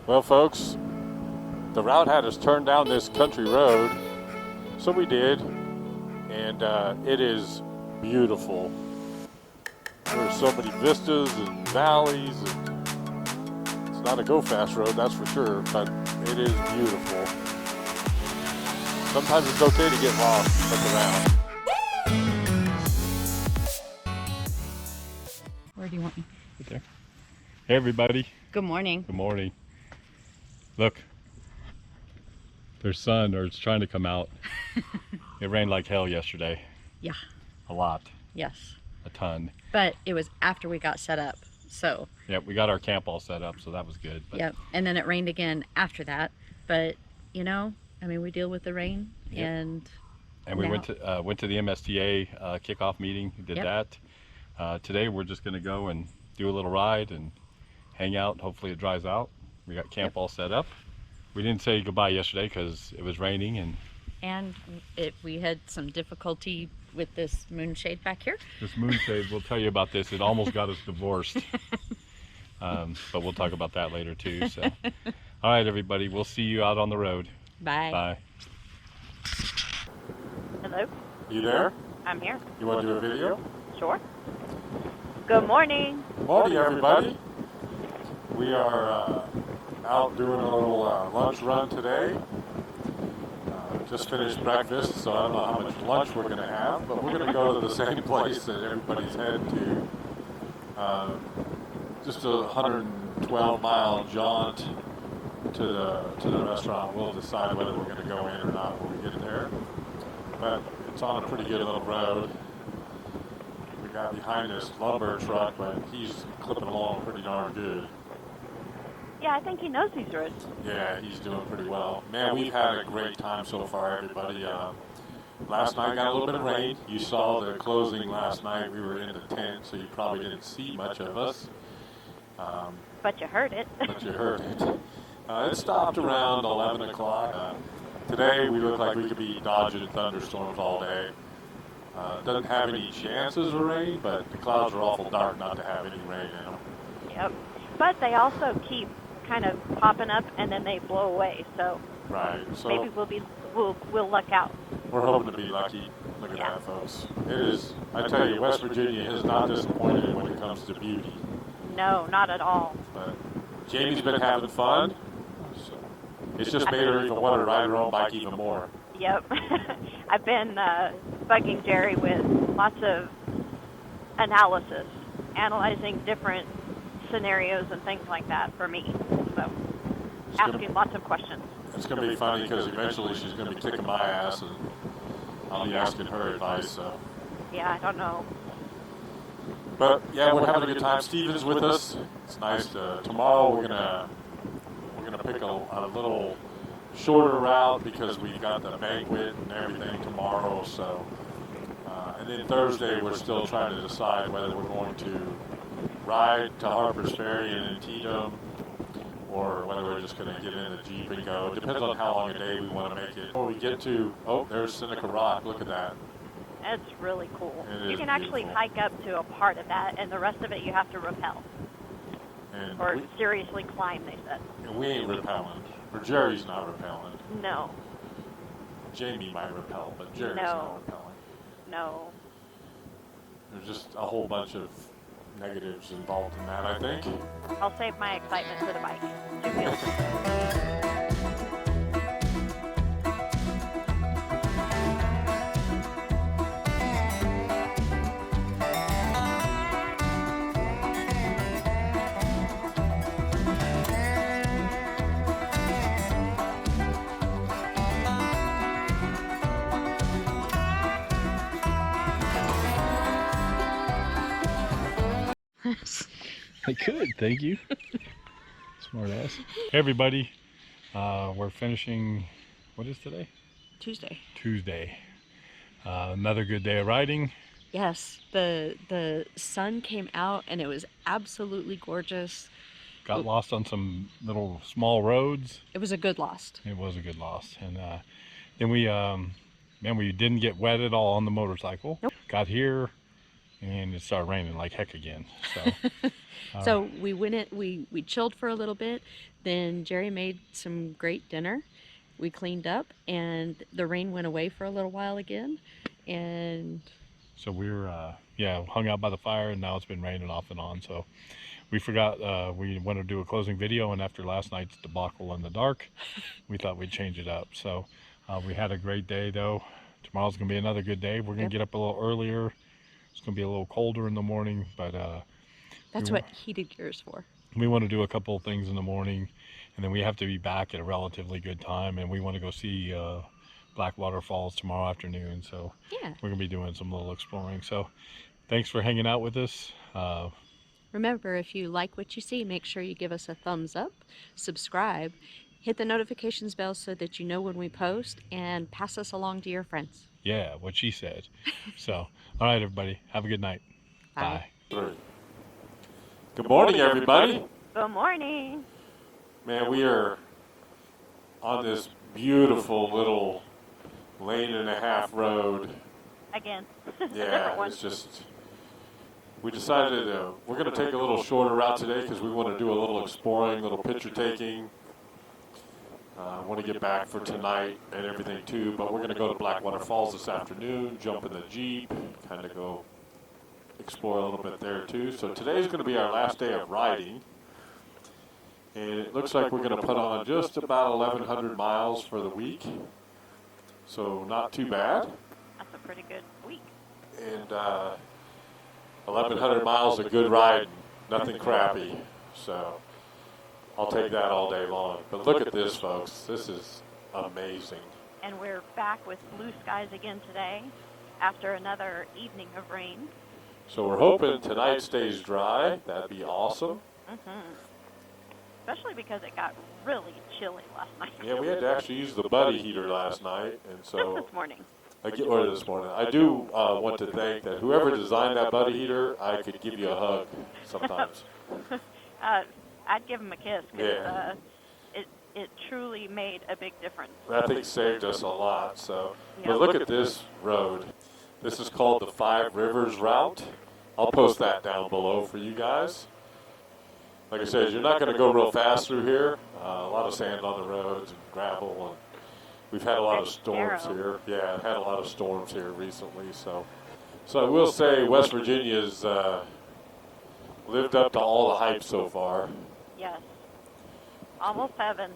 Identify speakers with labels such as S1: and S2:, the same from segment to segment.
S1: Well, folks, the route had us turn down this country road, so we did, and it is beautiful. There are so many vistas and valleys, and it's not a go-fast road, that's for sure, but it is beautiful. Sometimes it's okay to get lost, look around.
S2: Where do you want me?
S1: Right there. Hey, everybody.
S2: Good morning.
S1: Good morning. Look, there's sun, or it's trying to come out. It rained like hell yesterday.
S2: Yeah.
S1: A lot.
S2: Yes.
S1: A ton.
S2: But it was after we got set up, so.
S1: Yep, we got our camp all set up, so that was good. But...
S2: Yep, and then it rained again after that. But, you know, I mean, we deal with the rain, yep. and
S1: we
S2: now...
S1: went to the MSTA kickoff meeting, did
S2: yep.
S1: that. Today we're just going to go and do a little ride and hang out. Hopefully it dries out. We got camp
S2: yep.
S1: all set up. We didn't say goodbye yesterday because it was raining,
S2: and we had some difficulty with this moonshade back here.
S1: This moonshade, we'll tell you about this. It almost got us divorced. But we'll talk about that later too. So, all right, everybody, we'll see you out on the road.
S2: Bye.
S1: Bye.
S3: Hello?
S1: You there?
S3: I'm here.
S1: You want to do a video?
S3: Sure. Good morning.
S1: Morning, everybody. We are out doing a little lunch run today. Just finished breakfast, so I don't know how much lunch we're going to have, but we're going to go to the same place that everybody's heading to. Just a 112-mile jaunt to the restaurant. We'll decide whether we're going to go in or not when we get there. But it's on a pretty good little road. We got behind this lumber truck, but he's clipping along pretty darn good.
S3: Yeah, I think he knows these roads.
S1: Yeah, he's doing pretty well. Man, we've had a great time so far, everybody. Last night got a little bit of rain. You saw the closing last night. We were in the tent, so you probably didn't see much of us.
S3: But you heard it.
S1: But you heard it. It stopped around 11 o'clock. Today, we look like we could be dodging thunderstorms all day. Doesn't have any chances of rain, but the clouds are awful dark not to have any rain in them.
S3: Yep. But they also keep kind of popping up and then they blow away. So
S1: right. So
S3: maybe we'll luck out.
S1: We're hoping to be lucky. Look at that, folks. It is. I tell you, West Virginia has not disappointed when it comes to beauty.
S3: No, not at all.
S1: But Jamie's been having fun. So it's just made her even want to ride her own bike even more.
S3: Yep. I've been bugging Jerry with lots of analysis, analyzing different scenarios and things like that for me. So asking lots of questions.
S1: It's going to be funny because eventually she's going to be kicking my ass and I'll be asking her advice. So
S3: yeah, I don't know.
S1: But yeah, we're having a good time. Steven's with us. It's nice. Tomorrow we're gonna pick a little shorter route because we've got the banquet and everything tomorrow. So and then Thursday we're still trying to decide whether we're going to ride to Harpers Ferry and Antietam, or whether we're just going to get in the Jeep and go. It depends on how long a day we want to make it. Before we get to, oh, there's Seneca Rock. Look at that.
S3: It's really cool. You can
S1: beautiful.
S3: actually hike up to a part of that, and the rest of it you have to rappel. Or seriously climb, they said.
S1: And we ain't rappelling. Or Jerry's not rappelling.
S3: No.
S1: Jamie might rappel, but Jerry's not rappelling.
S3: No.
S1: There's just a whole bunch of negatives involved in that, I think.
S3: I'll save my excitement for the bike. Two wheels.
S1: I could, thank you. Smart ass. Hey everybody, we're finishing, what is today?
S2: Tuesday.
S1: Tuesday. Another good day of riding.
S2: Yes, the sun came out and it was absolutely gorgeous.
S1: Got lost on some little small roads.
S2: It was a good lost.
S1: It was a good lost. And then we didn't get wet at all on the motorcycle.
S2: Nope.
S1: Got here and it started raining like heck again. So,
S2: So we went in, we chilled for a little bit. Then Jerry made some great dinner. We cleaned up, and the rain went away for a little while again. And
S1: so we were, hung out by the fire, and now it's been raining off and on. So we forgot we wanted to do a closing video, and after last night's debacle in the dark, we thought we'd change it up. So we had a great day, though. Tomorrow's gonna be another good day. We're gonna get up a little earlier. It's gonna be a little colder in the morning, but
S2: that's what heated gear's for.
S1: we want to do a couple of things in the morning, and then we have to be back at a relatively good time, and we want to go see Blackwater Falls tomorrow afternoon. So
S2: Yeah.
S1: we're gonna be doing some little exploring. So thanks for hanging out with us.
S2: Remember, if you like what you see, make sure you give us a thumbs up, subscribe, hit the notifications bell so that you know when we post, and pass us along to your friends.
S1: Yeah, what she said. So, all right, everybody, have a good night.
S2: Bye.
S1: Bye. Good morning, everybody.
S3: Good morning.
S1: Man, we are on this beautiful little lane and a half road.
S3: Again. A different
S1: Yeah,
S3: one.
S1: it's just, we decided we're going to take a little shorter route today because we want to do a little exploring, little picture taking. I want to get back for tonight and everything too, but we're going to go to Blackwater Falls this afternoon, jump in the Jeep, kind of go explore a little bit there too. So today's going to be our last day of riding, and it looks like we're going to put on just about 1,100 miles for the week, so not too bad.
S3: That's a pretty good week.
S1: And 1,100 miles of good riding, nothing crappy. So I'll take that all day long. But look at this, folks. This is amazing.
S3: And we're back with blue skies again today after another evening of rain.
S1: So we're hoping tonight stays dry. That'd be awesome.
S3: Especially because it got really chilly last night.
S1: Yeah, we had to actually use the buddy heater last night, and so
S3: This morning.
S1: or this morning. I do want to thank that whoever designed that buddy heater. I could give you a hug sometimes.
S3: I'd give him a kiss because
S1: Yeah.
S3: it truly made a big difference.
S1: That thing saved us a lot. So,
S3: Yeah.
S1: but look at this road. This is called the Five Rivers Route. I'll post that down below for you guys. Like I said, you're not going to go real fast through here. A lot of sand on the roads and gravel, and we've had a lot of storms here. Yeah, had a lot of storms here recently. So I will say West Virginia's lived up to all the hype so far.
S3: Yes. Almost heaven.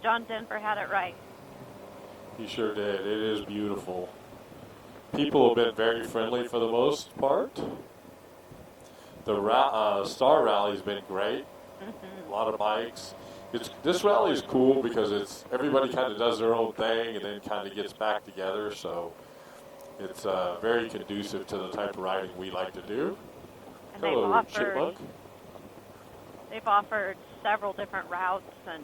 S3: John Denver had it right.
S1: He sure did. It is beautiful. People have been very friendly for the most part. The Star Rally's been great. A lot of bikes. This rally is cool because everybody kind of does their own thing and then kind of gets back together. So it's very conducive to the type of riding we like to do.
S3: And
S1: Hello, Chipmunk.
S3: they've offered several different routes, and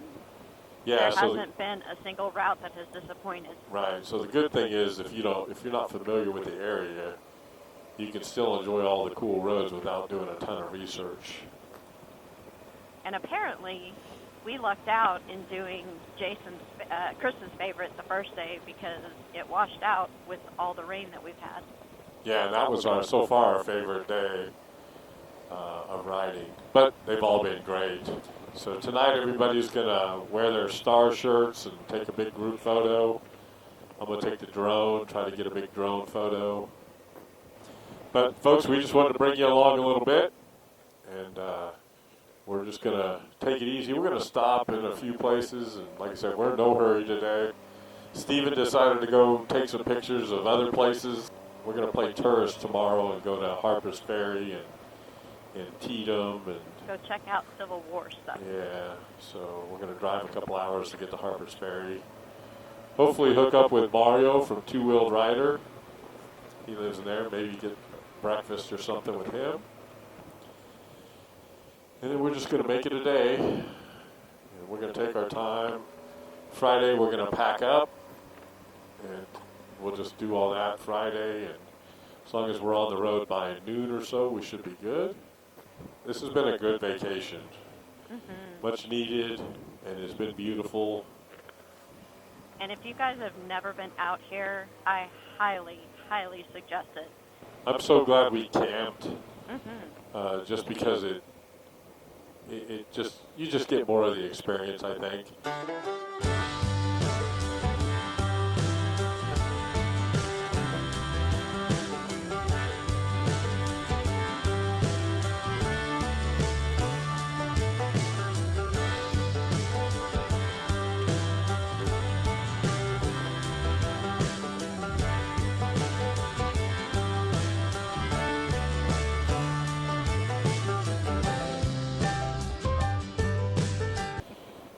S1: Yeah,
S3: there
S1: so
S3: hasn't been a single route that has disappointed.
S1: right. So the good thing is if you're not familiar with the area, you can still enjoy all the cool roads without doing a ton of research.
S3: And apparently, we lucked out in doing Kristen's favorite the first day because it washed out with all the rain that we've had.
S1: Yeah, and that was so far our favorite day of riding. But they've all been great. So tonight everybody's going to wear their star shirts and take a big group photo. I'm going to take the drone, try to get a big drone photo. But folks, we just wanted to bring you along a little bit. And we're just going to take it easy. We're going to stop in a few places. And like I said, we're in no hurry today. Steven decided to go take some pictures of other places. We're going to play tourist tomorrow and go to Harpers Ferry and Teedham and
S3: Go check out Civil War stuff.
S1: yeah. So we're going to drive a couple hours to get to Harpers Ferry. Hopefully hook up with Mario from Two Wheeled Rider. He lives in there. Maybe get breakfast or something with him. And then we're just going to make it a day. And we're going to take our time. Friday we're going to pack up. And we'll just do all that Friday. And as long as we're on the road by noon or so, we should be good. This has been a good vacation. Much needed, and it's been beautiful.
S3: And if you guys have never been out here, I highly, highly suggest it.
S1: I'm so glad we camped,
S3: Mm-hmm.
S1: just because you just get more of the experience, I think.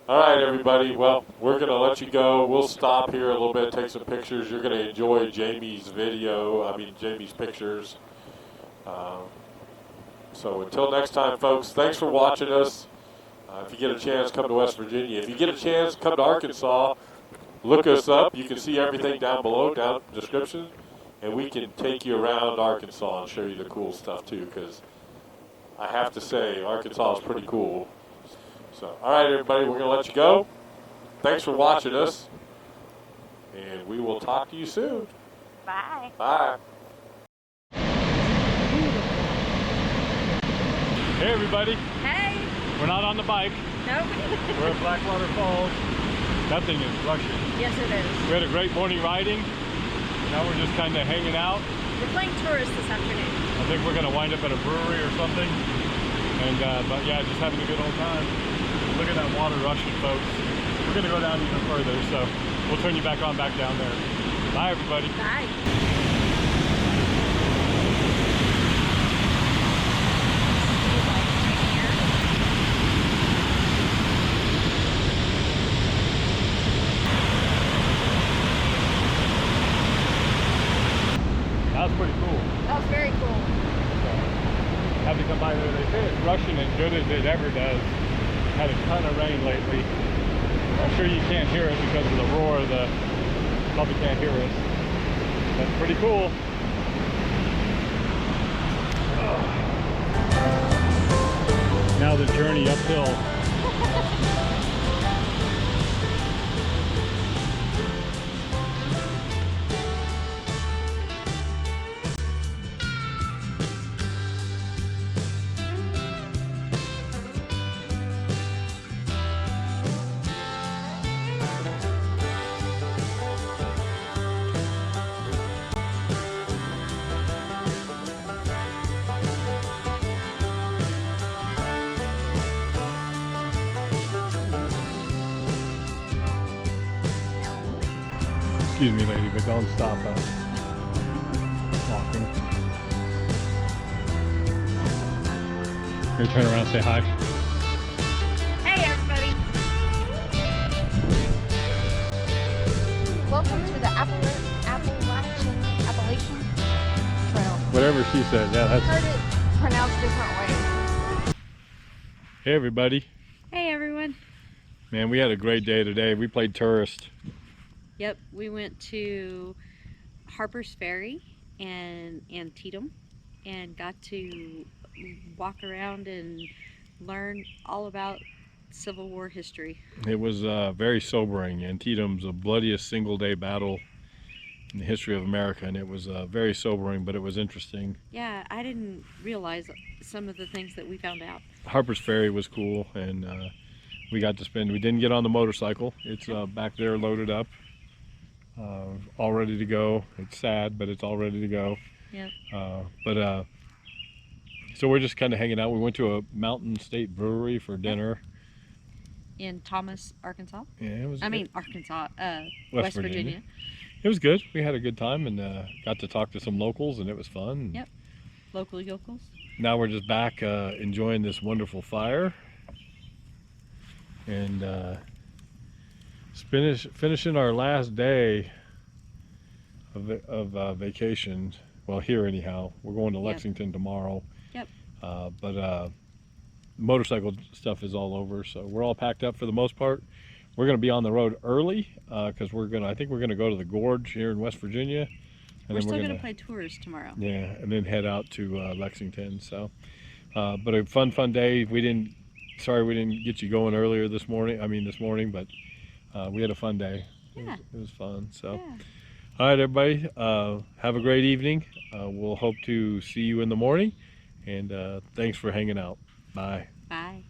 S1: All right, everybody. Well, we're going to let you go. We'll stop here a little bit, take some pictures. You're going to enjoy Jamie's Jamie's pictures. So until next time, folks, thanks for watching us. If you get a chance, come to West Virginia. If you get a chance, come to Arkansas. Look us up. You can see everything down below, down in the description. And we can take you around Arkansas and show you the cool stuff, too, because I have to say, Arkansas is pretty cool. So, all right, everybody, we're going to let you go. Thanks for watching us, and we will talk to you soon.
S3: Bye.
S1: Bye.
S4: Hey, everybody.
S2: Hey!
S4: We're not on the bike.
S2: Nope.
S4: We're at Blackwater Falls. That thing is rushing.
S2: Yes, it is.
S4: We had a great morning riding. Now we're just kind of hanging out.
S2: We're playing tourists this afternoon.
S4: I think we're going to wind up at a brewery or something. And but yeah, just having a good old time. Look at that water rushing, folks. We're going to go down even further, so we'll turn you back down there. Bye, everybody.
S2: Bye.
S4: That was pretty cool.
S2: That was very cool.
S4: Had to come by there. They say it's rushing as good as it ever does. Had a ton of rain lately. I'm sure you can't hear it because of the roar. Probably can't hear us. That's pretty cool. Now the journey uphill. Excuse me, lady, but don't stop us walking. Here, turn around and say hi.
S2: Hey, everybody.
S5: Welcome to the Appalachian Trail.
S4: Whatever she said, yeah,
S5: Heard
S4: that's...
S5: it pronounced different ways.
S4: Hey, everybody.
S2: Hey, everyone.
S4: Man, we had a great day today. We played tourist.
S2: Yep, we went to Harpers Ferry and Antietam and got to walk around and learn all about Civil War history.
S4: It was very sobering. Antietam's the bloodiest single-day battle in the history of America, and it was very sobering, but it was interesting.
S2: Yeah, I didn't realize some of the things that we found out.
S4: Harpers Ferry was cool, and we got to spend... We didn't get on the motorcycle. It's back there loaded up. All ready to go. It's sad, but it's all ready to go.
S2: Yep.
S4: So we're just kind of hanging out. We went to a Mountain State Brewery for dinner.
S2: In Thomas, Arkansas.
S4: Yeah, it was.
S2: Arkansas, West Virginia.
S4: It was good. We had a good time and got to talk to some locals, and it was fun.
S2: Yep. Local yokels.
S4: Now we're just back enjoying this wonderful fire and finishing our last day of vacation. Well, here anyhow. We're going to Lexington tomorrow.
S2: Yep.
S4: But motorcycle stuff is all over, so we're all packed up for the most part. We're going to be on the road early because I think we're going to go to the Gorge here in West Virginia. And
S2: We're
S4: then
S2: still going to play tours tomorrow.
S4: Yeah, and then head out to Lexington. So, but a fun day. Sorry we didn't get you going earlier this morning. But we had a fun day.
S2: Yeah.
S4: It was fun. So,
S2: Yeah.
S4: All right, everybody. Have a great evening. We'll hope to see you in the morning. And thanks for hanging out. Bye.
S2: Bye.